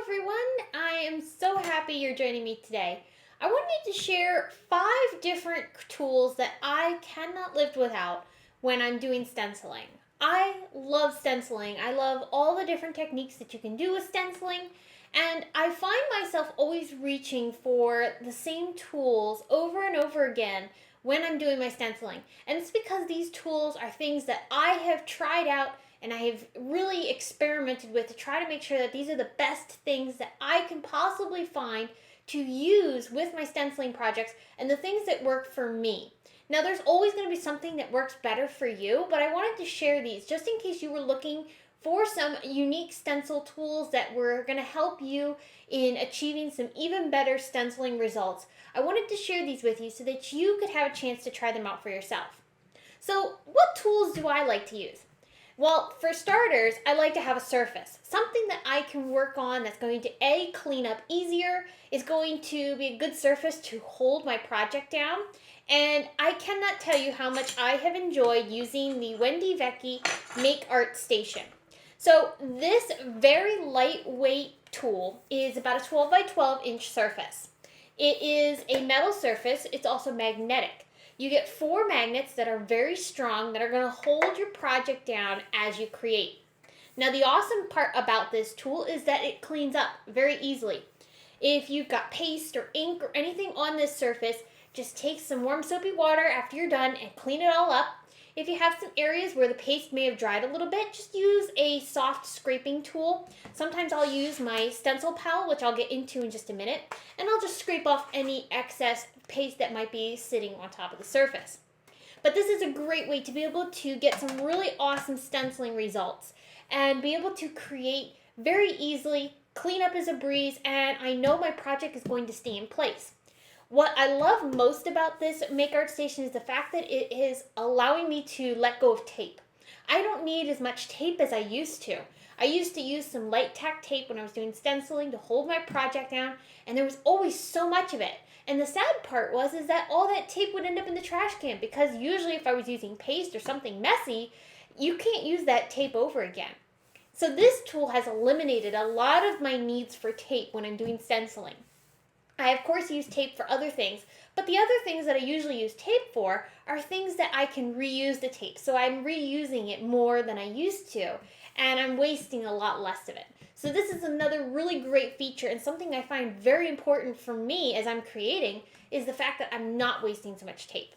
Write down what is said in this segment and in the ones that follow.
everyone. I am so happy you're joining me today. I wanted to share 5 different tools that I cannot live without when I'm doing stenciling. I love stenciling. I love all the different techniques that you can do with stenciling, and I find myself always reaching for the same tools over and over again when I'm doing my stenciling. And it's because these tools are things that I have tried out and I have really experimented with to try to make sure that these are the best things that I can possibly find to use with my stenciling projects and the things that work for me. Now, there's always going to be something that works better for you, but I wanted to share these just in case you were looking for some unique stencil tools that were going to help you in achieving some even better stenciling results. I wanted to share these with you so that you could have a chance to try them out for yourself. So, what tools do I like to use? Well, for starters, I like to have a surface, something that I can work on that's going to A, clean up easier, is going to be a good surface to hold my project down, and I cannot tell you how much I have enjoyed using the Wendy Vecchi Make Art Station. So this very lightweight tool is about a 12 by 12 inch surface. It is a metal surface, it's also magnetic. You get 4 magnets that are very strong that are going to hold your project down as you create. Now, the awesome part about this tool is that it cleans up very easily. If you've got paste or ink or anything on this surface, just take some warm soapy water after you're done and clean it all up. If you have some areas where the paste may have dried a little bit, just use a soft scraping tool. Sometimes I'll use my Stencil Pad, which I'll get into in just a minute, and I'll just scrape off any excess paste that might be sitting on top of the surface. But this is a great way to be able to get some really awesome stenciling results and be able to create very easily, clean up as a breeze, and I know my project is going to stay in place. What I love most about this Make Art Station is the fact that it is allowing me to let go of tape. I don't need as much tape as I used to. I used to use some light tack tape when I was doing stenciling to hold my project down, and there was always so much of it. And the sad part was that all that tape would end up in the trash can, because usually if I was using paste or something messy, you can't use that tape over again. So this tool has eliminated a lot of my needs for tape when I'm doing stenciling. I, of course, use tape for other things, but the other things that I usually use tape for are things that I can reuse the tape. So I'm reusing it more than I used to, and I'm wasting a lot less of it. So this is another really great feature, and something I find very important for me as I'm creating is the fact that I'm not wasting so much tape.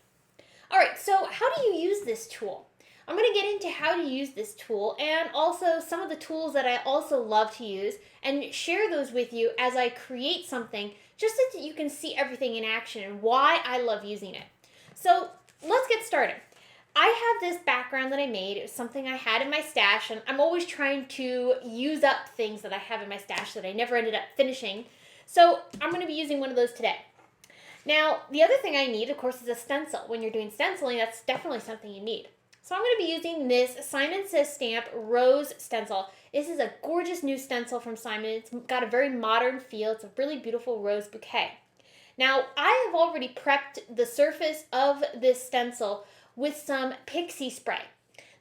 All right, so how do you use this tool? I'm going to get into how to use this tool and also some of the tools that I also love to use and share those with you as I create something, just so that you can see everything in action and why I love using it. So let's get started. I have this background that I made. It was something I had in my stash, and I'm always trying to use up things that I have in my stash that I never ended up finishing. So I'm going to be using one of those today. Now, the other thing I need, of course, is a stencil. When you're doing stenciling, that's definitely something you need. So I'm going to be using this Simon Says Stamp Rose stencil. This is a gorgeous new stencil from Simon. It's got a very modern feel. It's a really beautiful rose bouquet. Now, I have already prepped the surface of this stencil with some PIXIE spray.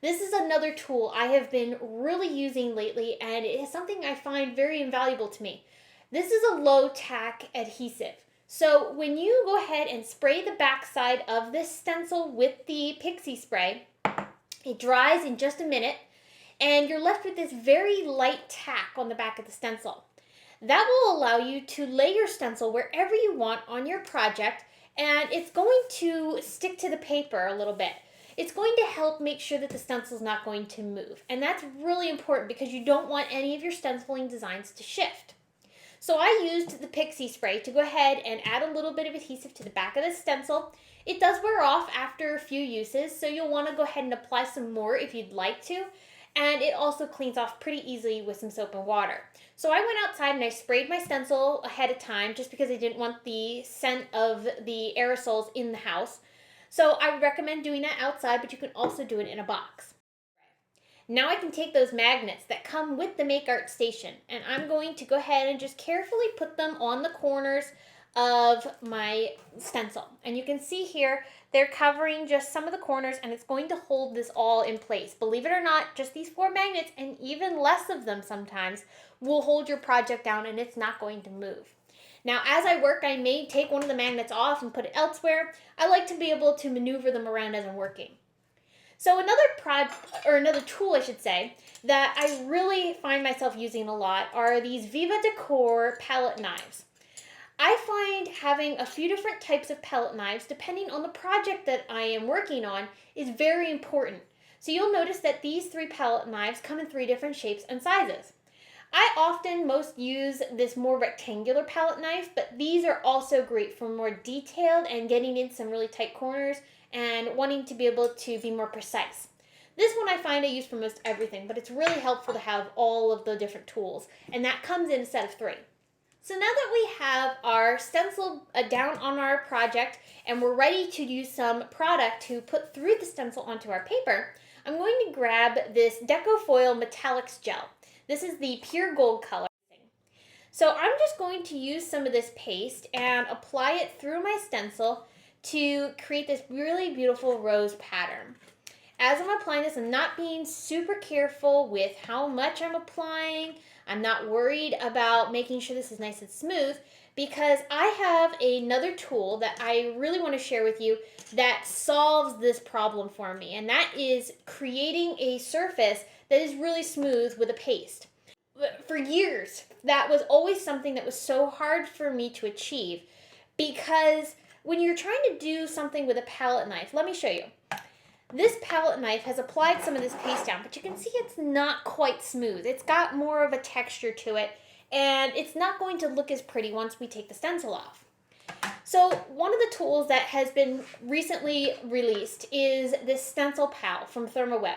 This is another tool I have been really using lately, and it is something I find very invaluable to me. This is a low tack adhesive. So when you go ahead and spray the backside of this stencil with the PIXIE spray, it dries in just a minute, and you're left with this very light tack on the back of the stencil. That will allow you to lay your stencil wherever you want on your project, and it's going to stick to the paper a little bit. It's going to help make sure that the stencil is not going to move, and that's really important because you don't want any of your stenciling designs to shift. So I used the PIXIE spray to go ahead and add a little bit of adhesive to the back of the stencil. It does wear off after a few uses, so you'll want to go ahead and apply some more if you'd like to. And it also cleans off pretty easily with some soap and water. So I went outside and I sprayed my stencil ahead of time just because I didn't want the scent of the aerosols in the house. So I would recommend doing that outside, but you can also do it in a box. Now I can take those magnets that come with the Make Art Station, and I'm going to go ahead and just carefully put them on the corners of my stencil. And you can see here They're covering just some of the corners, and it's going to hold this all in place. Believe it or not, just these 4 magnets, and even less of them sometimes, will hold your project down and it's not going to move. Now, as I work, I may take one of the magnets off and put it elsewhere. I like to be able to maneuver them around as I'm working. So another tool, I should say, that I really find myself using a lot are these Viva Decor palette knives. I find having a few different types of palette knives, depending on the project that I am working on, is very important. So you'll notice that these 3 palette knives come in 3 different shapes and sizes. I often most use this more rectangular palette knife, but these are also great for more detailed and getting in some really tight corners and wanting to be able to be more precise. This one I find I use for most everything, but it's really helpful to have all of the different tools, and that comes in a set of 3. So now that we have our stencil down on our project and we're ready to use some product to put through the stencil onto our paper, I'm going to grab this Decor Foil METALLIX gel. This is the pure gold color. So I'm just going to use some of this paste and apply it through my stencil to create this really beautiful rose pattern. As I'm applying this, I'm not being super careful with how much I'm applying. I'm not worried about making sure this is nice and smooth because I have another tool that I really want to share with you that solves this problem for me, and that is creating a surface that is really smooth with a paste. For years, that was always something that was so hard for me to achieve because when you're trying to do something with a palette knife, let me show you. This palette knife has applied some of this paste down, but you can see it's not quite smooth. It's got more of a texture to it, and it's not going to look as pretty once we take the stencil off. So one of the tools that has been recently released is this Stencil Pad from Therm.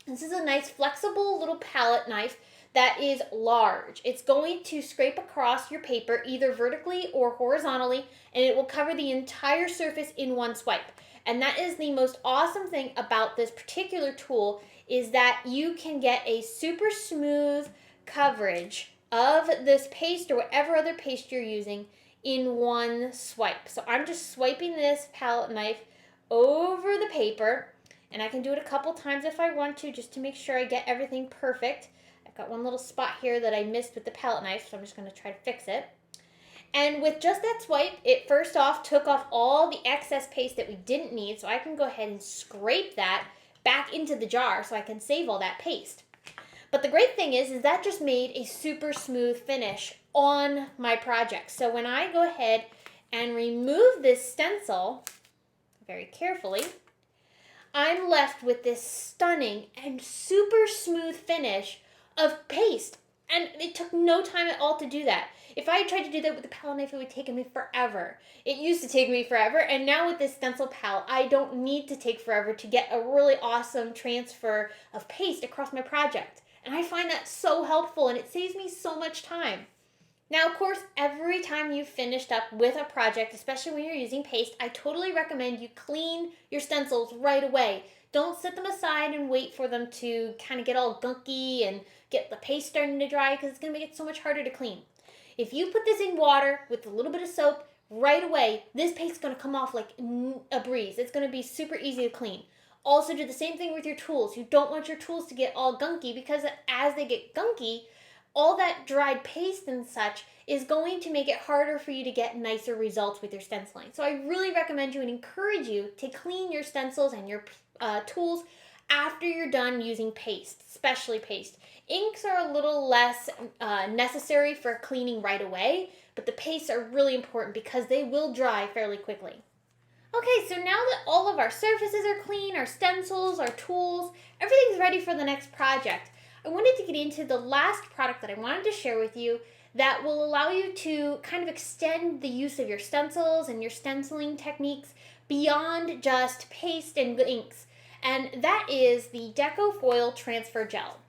This is a nice flexible little palette knife that is large. It's going to scrape across your paper either vertically or horizontally, and it will cover the entire surface in one swipe. And that is the most awesome thing about this particular tool, is that you can get a super smooth coverage of this paste or whatever other paste you're using in one swipe. So I'm just swiping this palette knife over the paper, and I can do it a couple times if I want to, just to make sure I get everything perfect. I've got one little spot here that I missed with the palette knife, so I'm just going to try to fix it. And with just that swipe, it first off took off all the excess paste that we didn't need, so I can go ahead and scrape that back into the jar so I can save all that paste. But the great thing is that just made a super smooth finish on my project. So when I go ahead and remove this stencil very carefully, I'm left with this stunning and super smooth finish of paste. And it took no time at all to do that. If I had tried to do that with the palette knife, it would have taken me forever. It used to take me forever, and now with this stencil palette, I don't need to take forever to get a really awesome transfer of paste across my project. And I find that so helpful, and it saves me so much time. Now, of course, every time you've finished up with a project, especially when you're using paste, I totally recommend you clean your stencils right away. Don't set them aside and wait for them to kind of get all gunky and get the paste starting to dry, because it's going to make it so much harder to clean. If you put this in water with a little bit of soap, right away, this paste is going to come off like a breeze. It's going to be super easy to clean. Also, do the same thing with your tools. You don't want your tools to get all gunky, because as they get gunky, all that dried paste and such is going to make it harder for you to get nicer results with your stenciling. So I really recommend you and encourage you to clean your stencils and your tools after you're done using paste, especially paste. Inks are a little less necessary for cleaning right away, but the pastes are really important because they will dry fairly quickly. Okay, so now that all of our surfaces are clean, our stencils, our tools, everything's ready for the next project, I wanted to get into the last product that I wanted to share with you that will allow you to kind of extend the use of your stencils and your stenciling techniques beyond just paste and inks, and that is the Decor Foil Transfer Gel.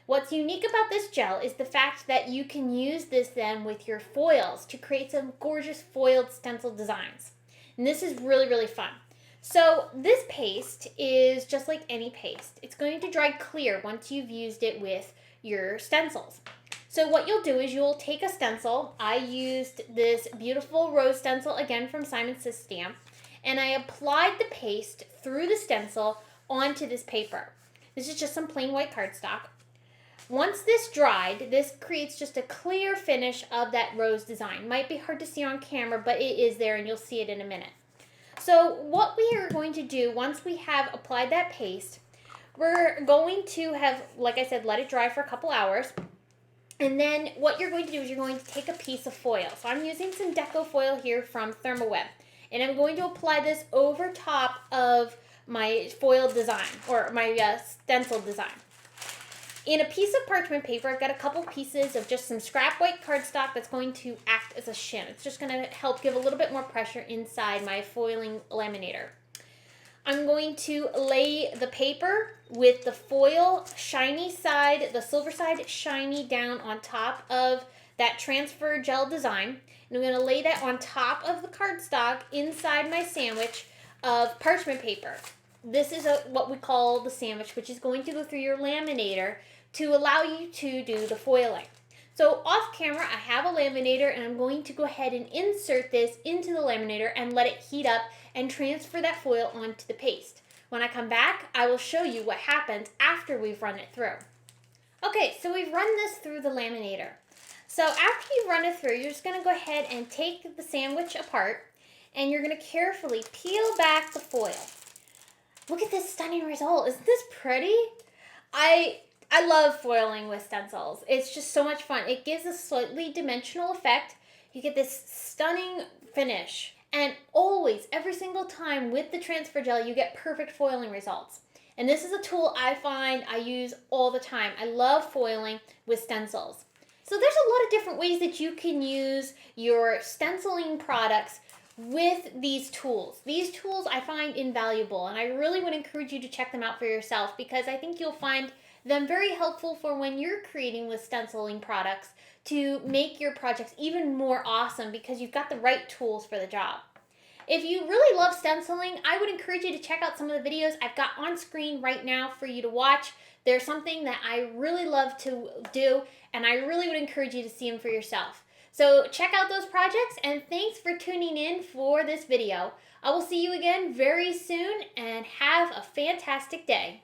What's unique about this gel is the fact that you can use this then with your foils to create some gorgeous foiled stencil designs. And this is really, really fun. So this paste is just like any paste. It's going to dry clear once you've used it with your stencils. So what you'll do is you'll take a stencil. I used this beautiful rose stencil again from Simon Says Stamp. and I applied the paste through the stencil onto this paper. This is just some plain white cardstock. Once this dried, this creates just a clear finish of that rose design. Might be hard to see on camera, but it is there and you'll see it in a minute. So what we are going to do once we have applied that paste, we're going to have, like I said, let it dry for a couple hours. And then what you're going to do is you're going to take a piece of foil. So I'm using some Decor foil here from Therm. And I'm going to apply this over top of my foil design, or my stencil design. In a piece of parchment paper, I've got a couple pieces of just some scrap white cardstock that's going to act as a shim. It's just going to help give a little bit more pressure inside my foiling laminator. I'm going to lay the paper with the foil shiny side, the silver side shiny down on top of that transfer gel design. And I'm going to lay that on top of the cardstock inside my sandwich of parchment paper. This is what we call the sandwich, which is going to go through your laminator to allow you to do the foiling. So off camera, I have a laminator, and I'm going to go ahead and insert this into the laminator and let it heat up and transfer that foil onto the paste. When I come back, I will show you what happens after we've run it through. Okay, so we've run this through the laminator. So after you run it through, you're just going to go ahead and take the sandwich apart, and you're going to carefully peel back the foil. Look at this stunning result. Isn't this pretty? I love foiling with stencils. It's just so much fun. It gives a slightly dimensional effect. You get this stunning finish. And always, every single time with the transfer gel, you get perfect foiling results. And this is a tool I find I use all the time. I love foiling with stencils. So there's a lot of different ways that you can use your stenciling products with these tools. These tools I find invaluable, and I really would encourage you to check them out for yourself, because I think you'll find them very helpful for when you're creating with stenciling products to make your projects even more awesome, because you've got the right tools for the job. If you really love stenciling, I would encourage you to check out some of the videos I've got on screen right now for you to watch. They're something that I really love to do, and I really would encourage you to see them for yourself. So check out those projects, and thanks for tuning in for this video. I will see you again very soon, and have a fantastic day.